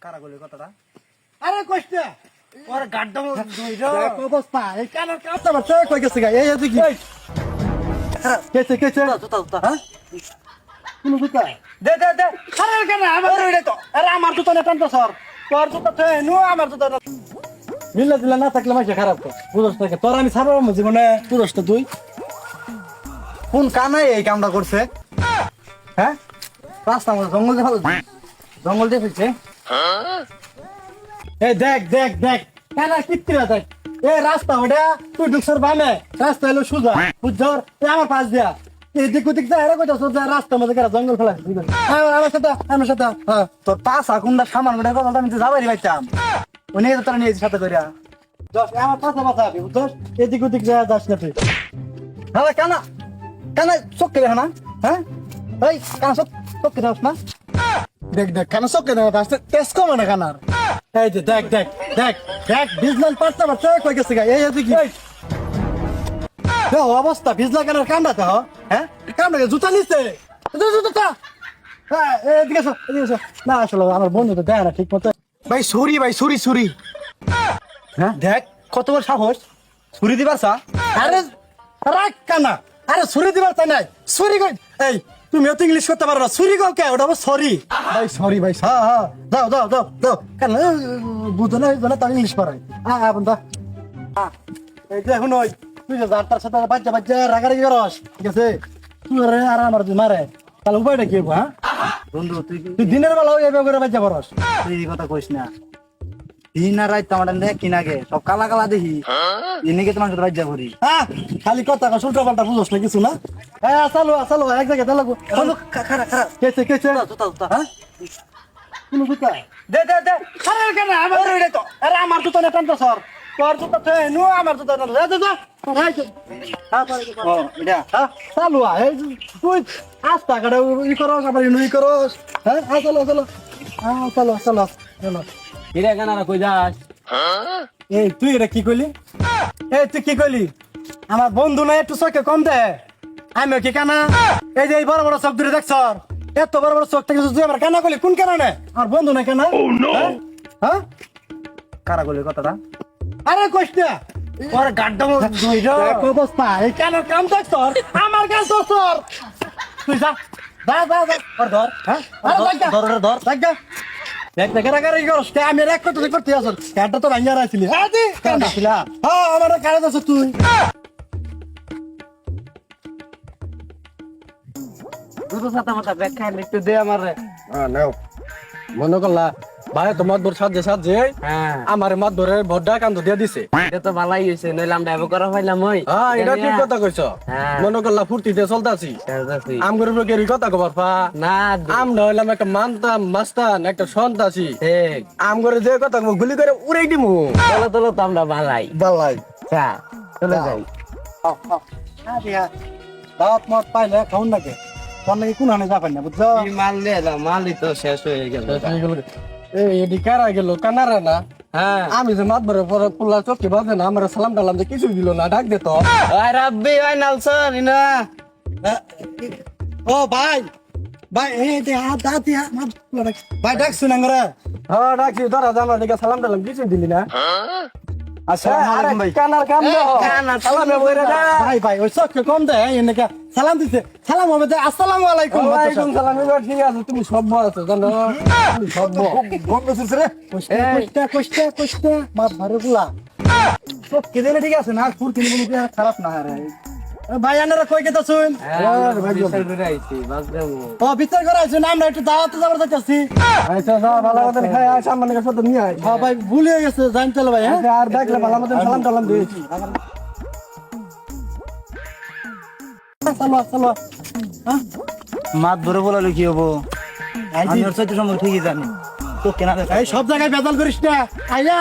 কারা কইলে কথাটা? আরে কইছে ওর গাড্ডা দুইটা দেখ অবস্থা এই কানার কাটতে পারছে কই গেছে গা এই এদিকে কেছে জুতা হ্যাঁ কোন জুতা দে দে দে আরে কেন আমার ওইটা তো আরে আমার জুতা না টানতো স্যার তোর জুতা তো নো আমার জুতা না মিলা দিলা না থাকলে মাঝে খারাপ তো বুঝছ না তোর আমি ছাড়ব না জীবনে বুঝছ তো তুই কোন কানাই এই কামটা করছে? হ্যাঁ, রাস্তা মধ্যে জঙ্গল দিয়ে ফেলছে। এই দেখ দেখ দেখ কানা কিত্তিরা দেখ এই রাস্তা ওটা তুই ঢুকছর বামে রাস্তা হলো সুজা বুঝছর তুই আমার পাশ দিয়া এদিক ওদিক যা এরা কইতাছ যে রাস্তার মধ্যে কেন জঙ্গল ফেলা আমার সাথে হ্যাঁ তোর পাঁচ আকুন্ডা সামান গুলো কথা আমি তো যাবারই পাইতাম। উনি তো তোরা নিয়েছি সাথে করিয়া। দশ আমার পাশে বাসা আবি বুঝছস এদিক ওদিক যা যাস না তুই হ্যাঁ, কানা কানা চোখ কেটে না? হ্যাঁ, এই কানা চোখ কেটে না? দেখ দেখ কেন চোখে দেখ আসতে টেস্ট কমে না কানার এই যে দেখ দেখ দেখ দেখ বিজলাল পাঁচটা বাচ্চা কই গেছে গা এই এদিকে অবস্থা বিজলা কানার কামড়া তো হ্যাঁ কামড়া জুতা নিচ্ছে জুতা হ্যাঁ এদিকে না আসলে আমার বন্ধু তো দেয় না ঠিক মতো ভাই ছুরি হ্যাঁ দেখ কত বড় সাহস, ছুরি দিবার চা। আরে রাখ কানা আরে ছুরি দিবার তাই নাই ছুরি কই এই তুমি তো ইংলিশ করতে পারো না ছুরি কও কে ওটা সরি ভাই হ্যাঁ হ্যাঁ দাও দাও দাও দাও কেন বুঝো না তার ইংলিশ পারে হ্যাঁ বন্ধা এই যে এখন ওই তুই যে যার তার সাথে বাচ্চা রাগারাগি করস ঠিক আছে তুই আর আমার তুই মারে তাহলে উপায়টা কি হ্যাঁ বন্ধু তুই তুই দিনের বেলা ওই করে বাচ্চা করস তুই এই কথা কইস না। দিন আর রাত আমার দেখ কিনাকে সব কালা কালা দেখি এদিকে তোমার সাথে রাজ্যা করি। হ্যাঁ খালি কথা কস উল্টা পাল্টা বুঝোস না কিছু না হ্যাঁ চালো এক জায়গায় চালো খারাপ কেছে জুতা হ্যাঁ কোন জুতা দে দে দে আরে কেন আমার ওইটা তো আরে আমার জুতা না টানতো স্যার তোর জুতা তো নো আমার জুতা না যা যা ও এটা হ্যাঁ চালু এই তুই আস্তা কাটা ই করস আবার ই করস হ্যাঁ চলো হিরে কানারা কই যাস? এই তুই এটা কি কইলি এই তুই কি কইলি আমার বন্ধু না একটু চোখে কম দে আমি কি কানা এই যে এই বড় বড় চোখ দূরে দেখছ এত বড় বড় চোখ থেকে তুই আমার কানা কইলি কোন কারণে আমার বন্ধু না কেনা হ্যাঁ কারা কইলে কথাটা? আরে কইস না ওর গাড্ডা দুইটা দেখ অবস্থা এই কানের কাম দেখ তোর আমার কাম তোর তোর তুই যা ওর ধর। হ্যাঁ ধর ধর দেখ দেখ দেখ রাগারাগি করস আমি এক করতে আসল কানটা তো ভাঙিয়া রাখছিলি হ্যাঁ দি কানটা ছিলা হ্যাঁ আমার কানে আছ তুই দুটো সাথে মাথা ব্যাগ খাইলে একটু দে আমারে। নাও মনে করলা ভাই তো মদবর সাজে হ্যাঁ আমার মদবরের ভড্ডা কান্দ দিয়ে দিছে এটা তো ভালাই হইছে নইলে আমরা এবার করা পাইলাম ওই হ্যাঁ এটা ঠিক কথা কইছ হ্যাঁ। মনে করলা ফুর্তিতে চলতাছি বুঝতাছি। আম গরিব লোকের কথা কবার পা না আম নইলাম একটা মানতাম মাস্তান একটা সন্তাসী ঠিক আম করে যে কথা গুলি করে উড়াই দিমু চলো চলো তো আমরা ভালাই বালাই চা চলে যাই। দাওয়াত মত পাইলে খাউন নাকি তোর নাকি কোন হানে যাবেন না বুঝছো কি মাল নিয়ে এলাম মালই তো শেষ হয়ে গেল। এই এডি কারা গেল কানারা না হ্যাঁ আমি যে মাতবরে পরে পুলা চোখে বাজে না আমার সালাম টালাম যে কিছু দিল না ডাক দে তো ওই রাব্বি ওই নালসন ইনা ও ভাই এই যে ভাই ডাক শুনাং রে হ্যাঁ ডাকছি ধরা আমার দিকে সালাম টালাম কিছু দিলি না আসসালামু আলাইকুম ভাই। কানার কাম দে কানার সালাম বইরা দে ভাই ওই চোখে কম দে এনেকা সালাম দিতে সালাম হবে দে আসসালামু আলাইকুম ওয়ালাইকুম সালাম এবার ঠিক আছে তুমি সভ্য আছো জানো তুমি সভ্য বন্ধ আছে রে কষ্ট মাত ভরে গুলা সব কে দিলে ঠিক আছে না, ফুর কিনে বলি খারাপ না রে। ভাই আনারা কই গেতা শুন ও বিচার করা আছে না আমরা একটু দাওয়াতে যাবার যাচ্ছি আচ্ছা যা ভালো মতন খাই আয়, সামনে কাছে তো নিয়ে আয়। হ্যাঁ ভাই ভুলে গেছে জানতে ভাই হ্যাঁ আর দেখলে ভালো মতন সালাম টালাম দিয়েছি। চলো হ্যাঁ মাত ধরে বলালে কি হবো, আমি ওর সাথে সম্ভব ঠিকই জানি তো কেনা দেখা এই সব জায়গায় বেজাল করিস না আইয়া